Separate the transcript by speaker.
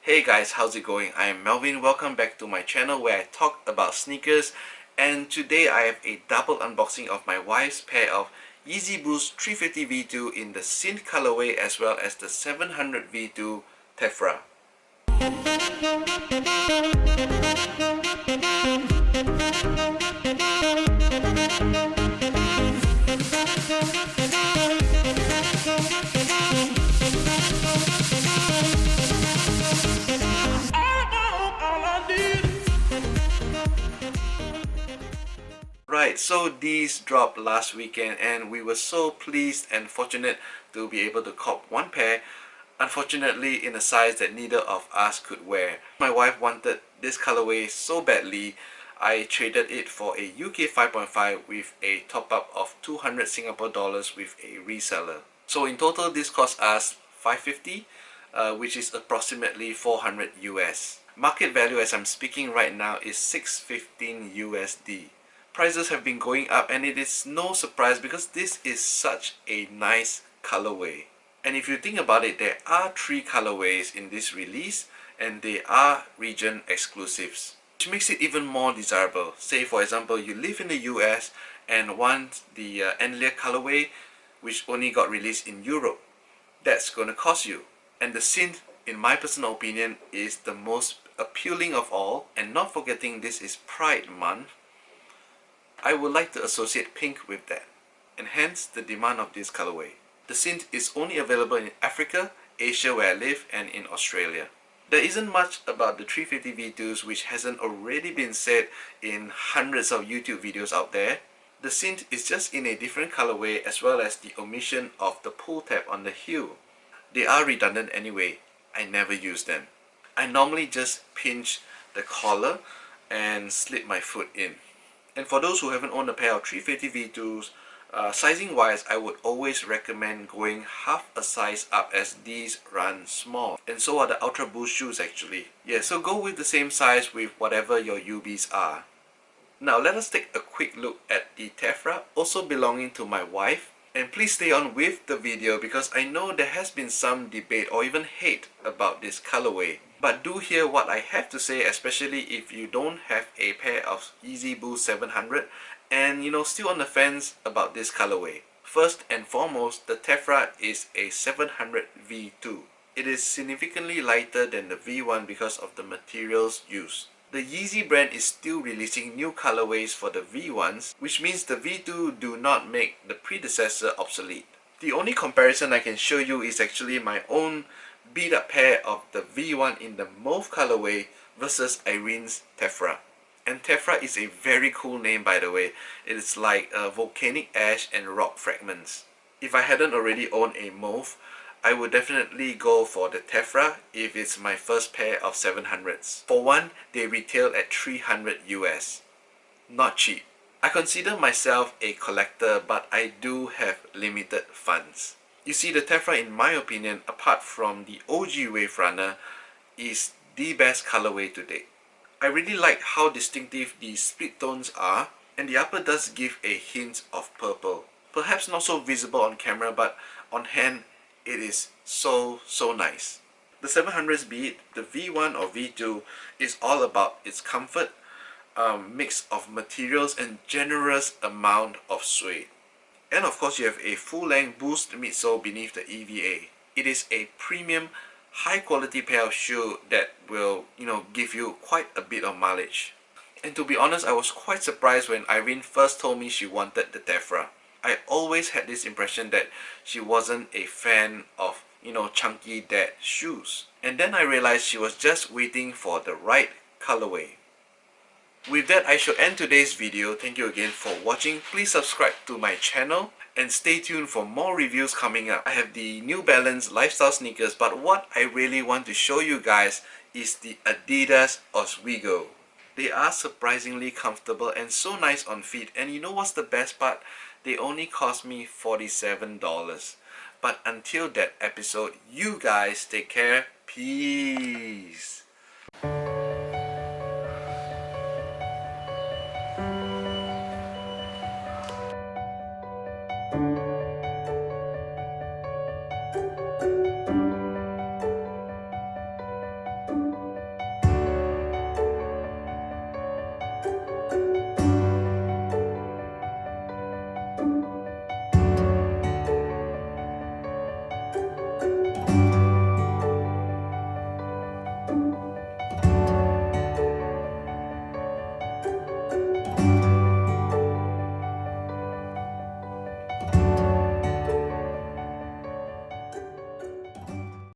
Speaker 1: Hey guys, how's it going? I am Melvin. Welcome back to my channel where I talk about sneakers, and today I have a double unboxing of my wife's pair of Yeezy Boost 350 V2 in the Synth colorway as well as the 700 V2 Tephra. Right, so these dropped last weekend and we were so pleased and fortunate to be able to cop one pair, unfortunately in a size that neither of us could wear. My wife wanted this colorway so badly, I traded it for a UK 5.5 with a top up of 200 Singapore dollars with a reseller. So in total this cost us 550, which is approximately 400 US. Market value as I'm speaking right now is 615 USD. Prices have been going up and it is no surprise because this is such a nice colorway. And if you think about it, there are 3 colorways in this release and they are region exclusives, which makes it even more desirable. Say for example you live in the US and want the Ehrling colorway which only got released in Europe. That's going to cost you. And the Synth, in my personal opinion, is the most appealing of all, and not forgetting this is Pride Month, I would like to associate pink with that, and hence the demand of this colorway. The Synth is only available in Africa, Asia where I live, and in Australia. There isn't much about the 350 V2s which hasn't already been said in hundreds of YouTube videos out there. The Synth is just in a different colorway as well as the omission of the pull tab on the heel. They are redundant anyway, I never use them. I normally just pinch the collar and slip my foot in. And for those who haven't owned a pair of 350 V2s, sizing wise I would always recommend going half a size up as these run small. And so are the Ultra Boost shoes actually. Yeah, so go with the same size with whatever your UBs are. Now let us take a quick look at the Tephra, also belonging to my wife. And please stay on with the video because I know there has been some debate or even hate about this colorway. But do hear what I have to say, especially if you don't have a pair of Yeezy Boost 700 and still on the fence about this colorway. First and foremost, the Tephra is a 700 V2. It is significantly lighter than the V1 because of the materials used. The Yeezy brand is still releasing new colorways for the V1s, which means the V2 do not make the predecessor obsolete. The only comparison I can show you is actually my own beat up pair of the V1 in the mauve colorway versus Irene's Tephra. And Tephra is a very cool name, by the way. It is like volcanic ash and rock fragments. If I hadn't already owned a mauve, I would definitely go for the Tephra if it's my first pair of 700s. For one, they retail at 300 US. Not cheap. I consider myself a collector, but I do have limited funds. You see, the Tephra, in my opinion, apart from the OG Wave Runner, is the best colorway to date. I really like how distinctive the split tones are, and the upper does give a hint of purple. Perhaps not so visible on camera, but on hand, it is so nice. The 700s, be it the V1 or V2, is all about its comfort, mix of materials and generous amount of suede. And of course you have a full-length Boost midsole beneath the EVA. It is a premium, high-quality pair of shoe that will, give you quite a bit of mileage. And to be honest, I was quite surprised when Irene first told me she wanted the Tephra. I always had this impression that she wasn't a fan of, chunky dad shoes. And then I realized she was just waiting for the right colorway. With that, I shall end today's video. Thank you again for watching. Please subscribe to my channel and stay tuned for more reviews coming up. I have the New Balance lifestyle sneakers, but what I really want to show you guys is the Adidas Oswego. They are surprisingly comfortable and so nice on feet, and you know what's the best part? They only cost me $47. But until that episode, you guys take care. Peace.